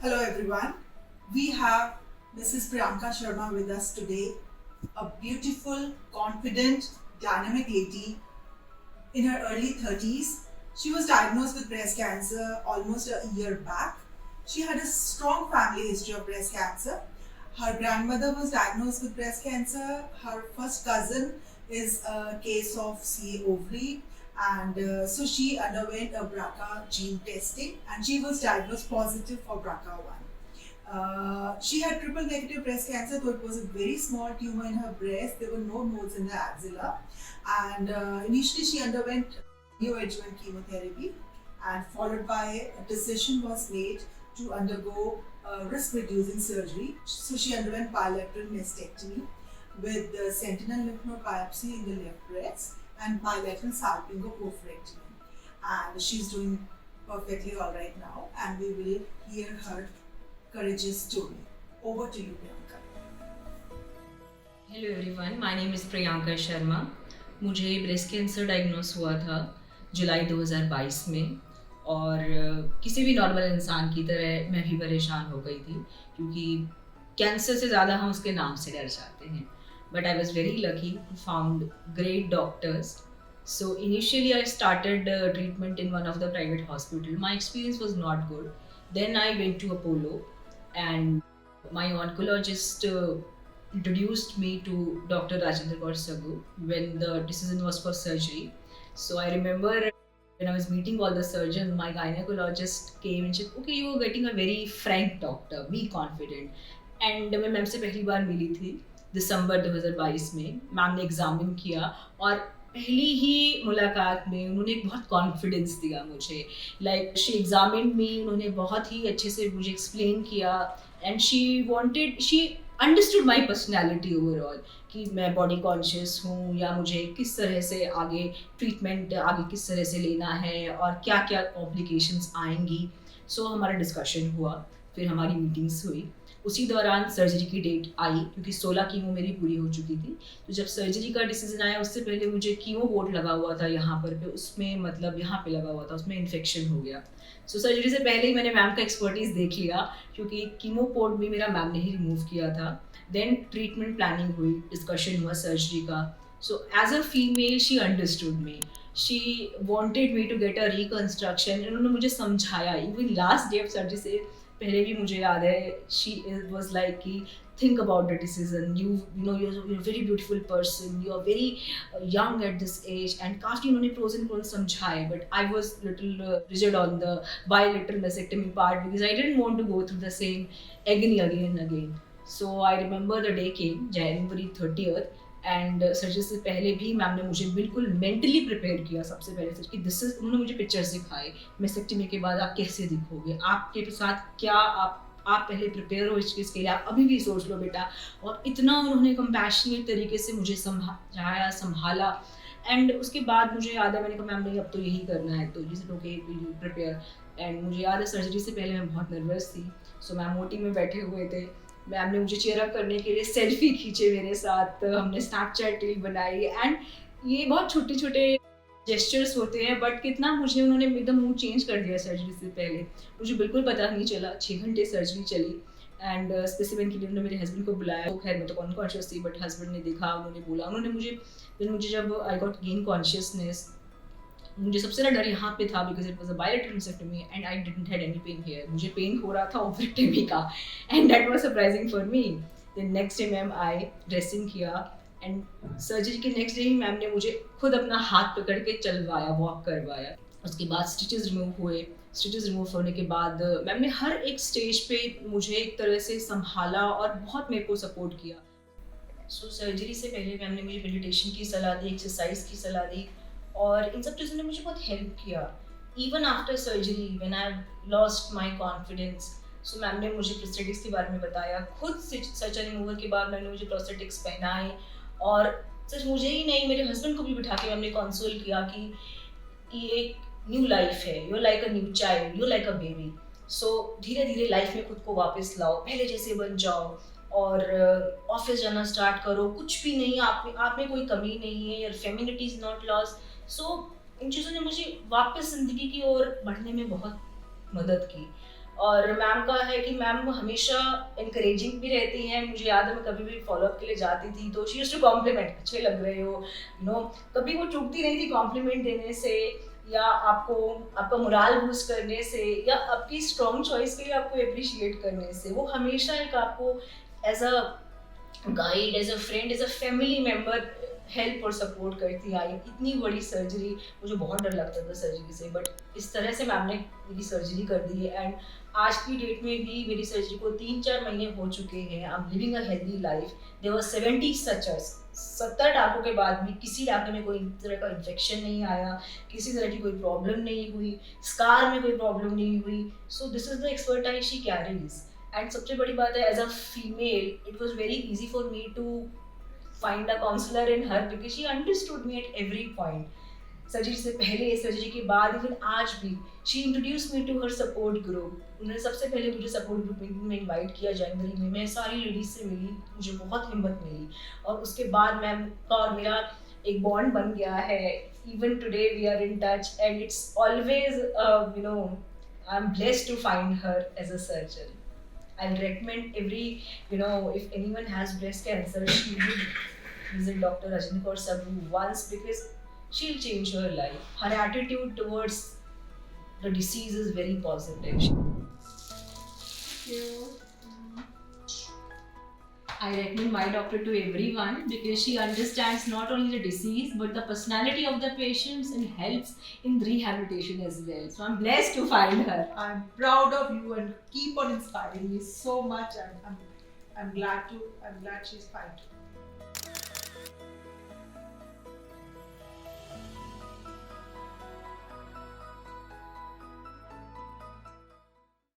Hello everyone. We have Mrs. Priyanka Sharma with us today, a beautiful, confident, dynamic lady in her early 30s. She was diagnosed with breast cancer almost a year back. She had a strong family history of breast cancer. Her grandmother was diagnosed with breast cancer. Her first cousin is a case of CA ovary, and so she underwent a BRCA gene testing and she was diagnosed positive for BRCA1. She had triple negative breast cancer, though it was a very small tumor in her breast. There were no nodes in the axilla. And initially, she underwent neoadjuvant chemotherapy, and followed by a decision was made to undergo risk reducing surgery. So, she underwent bilateral mastectomy with the sentinel lymph node biopsy in the left breast and bilateral salpingo-oophorectomy. And she's doing perfectly all right now, and we will hear her courageous story. Over to you, Priyanka. Hello everyone, my name is Priyanka Sharma. मुझे breast cancer diagnose हुआ था जुलाई 2022 में और किसी भी normal इंसान की तरह मैं भी परेशान हो गई थी क्योंकि कैंसर से ज़्यादा हम उसके नाम से डर जाते हैं। But I was very lucky to found great doctors. So initially I started treatment in one of the private hospital. My experience was not good. Then I went to Apollo and my oncologist introduced me to Dr. Rajendra Kaur Sagu when the decision was for surgery. So I remember when I was meeting all the surgeons, my gynecologist came and said, "Okay, you are getting a very frank doctor. Be confident." And मैं ma'am से पहली बार मिली थी दिसंबर 2022 में। Ma'am ने examine किया और पहली ही मुलाकात में उन्होंने एक बहुत कॉन्फिडेंस दिया मुझे। लाइक शी एग्जामिन्ड मी, उन्होंने बहुत ही अच्छे से मुझे एक्सप्लेन किया and she understood my personality overall कि मैं बॉडी कॉन्शियस हूँ या मुझे किस तरह से आगे ट्रीटमेंट आगे किस तरह से लेना है और क्या क्या कॉम्प्लिकेशंस आएंगी। सो हमारा डिस्कशन हुआ, फिर हमारी मीटिंग्स हुई। उसी दौरान सर्जरी की डेट आई क्योंकि 16 कीमो मेरी पूरी हो चुकी थी। तो जब सर्जरी का डिसीजन आया उससे पहले मुझे कीमो बोर्ड लगा हुआ था यहाँ पर पे, उसमें मतलब यहाँ पे लगा हुआ था, उसमें इन्फेक्शन हो गया। सो सर्जरी से पहले ही मैंने मैम का एक्सपर्टीज़ देख लिया क्योंकि कीमो पोर्ट भी मेरा मैम ने ही रिमूव किया था। देन ट्रीटमेंट प्लानिंग हुई, डिस्कशन हुआ सर्जरी का। So as a female she understood me, she wanted me to get a reconstruction. उन्होंने मुझे समझाया, even last day of surgery से पहले भी मुझे याद है, शी वाज लाइक कि think about the decision, you know you're a very beautiful person, you are very young at this age, and काफी उन्होंने pros and cons समझाए, but I was little rigid on the bilateral mastectomy part because I didn't want to go through the same agony again and again. So I remember the day came January 30th and surgery से पहले भी ma'am ने मुझे बिल्कुल mentally prepare किया। सबसे पहले sir कि दिस इज, उन्होंने मुझे पिक्चर्स दिखाए मेस्टेक्टमी के बाद आप कैसे दिखोगे, आपके साथ क्या आप पहले प्रिपेयर हो इस चीज़ के लिए, आप अभी भी सोच लो बेटा। और इतना उन्होंने कंपैशनेट तरीके से मुझे समझाया, संभाला। एंड उसके बाद मुझे याद है मैंने कहा मैम नहीं अब तो यही करना है, तो जिसे ओके प्रिपेयर। एंड मुझे याद है सर्जरी से पहले मैं बहुत नर्वस थी। सो मैम ओटी में बैठे हुए थे, मैम ने मुझे चेयर अप करने के लिए सेल्फी खींचे मेरे साथ, हमने स्नैपचैट रील बनाई। एंड ये बहुत छोटे छोटे जेस्चर्स होते हैं बट कितना मुझे उन्होंने एकदम मूड चेंज कर दिया सर्जरी से पहले। मुझे बिल्कुल पता नहीं चला, 6 घंटे सर्जरी चली। एंड स्पेसिफिक के लिए उन्होंने मेरे हस्बैंड को बुलाया, तो खैर मैं तो अनकॉन्शियस थी बट हस्बैंड ने देखा, उन्होंने बोला, उन्होंने मुझे जब आई गॉट गेन कॉन्शियसनेस, मुझे सबसे ज़्यादा डर यहाँ पे था because it was a bilateral मastectomy and I didn't had any pain here. मुझे पेन हो रहा था ओवरेक्टमी का and that was surprising for me. Then next day ma'am आए, ड्रेसिंग किया एंड सर्जरी के नेक्स्ट डे ही मैम ने मुझे खुद अपना हाथ पकड़ के चलवाया, वॉक करवाया। उसके बाद स्टिचेस रिमूव हुए। स्टिचेस रिमूव होने के बाद मैम ने हर एक स्टेज पे मुझे एक तरह से संभाला और बहुत मेरे को सपोर्ट किया। सो सर्जरी से पहले मैम ने मुझे मेडिटेशन की सलाह दी, एक्सरसाइज की सलाह दी और इन सब चीज़ों ने मुझे बहुत हेल्प किया। Even after surgery when I lost my confidence, so ma'am ने मुझे प्रोस्थेटिक्स के बारे में बताया। खुद सर्जरी रिमूवल के बाद मैम ने मुझे प्रोस्थेटिक्स पहनाए और सिर्फ मुझे ही नहीं मेरे हस्बैंड को भी बिठा के मैम ने कंसोल किया कि ये एक न्यू लाइफ है, you like a new child, you like a baby. So धीरे धीरे लाइफ में खुद को वापस लाओ, पहले जैसे बन जाओ और ऑफिस जाना स्टार्ट करो। कुछ भी नहीं, आप में कोई कमी नहीं है, your femininity is not lost. So इन चीज़ों ने मुझे वापस ज़िंदगी की ओर बढ़ने में बहुत मदद की। और मैम का है कि मैम हमेशा इंकरेजिंग भी रहती हैं। मुझे याद है मैं कभी भी फॉलोअप के लिए जाती थी तो शी यूज्ड टू कॉम्प्लीमेंट, अच्छे लग रहे हो, यू नो। कभी वो चूकती नहीं थी कॉम्प्लीमेंट देने से, या आपको आपका मोराल बूस्ट करने से, या आपकी स्ट्रॉन्ग चॉइस के लिए आपको अप्रिशिएट करने से। वो हमेशा एक आपको as a guide, as a friend, as a family member help और सपोर्ट करती आई। इतनी बड़ी सर्जरी, मुझे बहुत डर लगता था सर्जरी से, बट इस तरह से मैम ने मेरी सर्जरी कर दी है। एंड आज की डेट में भी मेरी सर्जरी को 3-4 महीने हो चुके हैं। I am living a healthy life. There were 70 sutures, 70 टाँकों के बाद भी किसी टाँके में कोई तरह का इन्फेक्शन नहीं आया, किसी तरह की कोई प्रॉब्लम नहीं हुई, स्कार में कोई प्रॉब्लम नहीं हुई। So this is the expertise she carries. And सबसे बड़ी बात है, as a female it was very easy for me to find a counselor in her because she understood me at every point. Surgery से पहले, surgery के बाद, even आज भी she introduce me to her support group. उन्होंने सबसे पहले मुझे सपोर्ट ग्रुप में इनवाइट किया जनवरी में। मैं सारी लेडीज से मिली, मुझे बहुत हिम्मत मिली, और उसके बाद मैम का और मेरा एक बॉन्ड बन गया है। Even today we are in touch and it's always you know I am blessed to find her as a surgeon. I'll recommend every, you know, if anyone has breast cancer, she would visit Dr. Rajni Kaur Saboo once because she'll change her life. Her attitude towards the disease is very positive. Thank you. I recommend my doctor to everyone because she understands not only the disease but the personality of the patients and helps in rehabilitation as well. So I'm blessed to find her. I'm proud of you and keep on inspiring me so much. I'm glad she's fine today.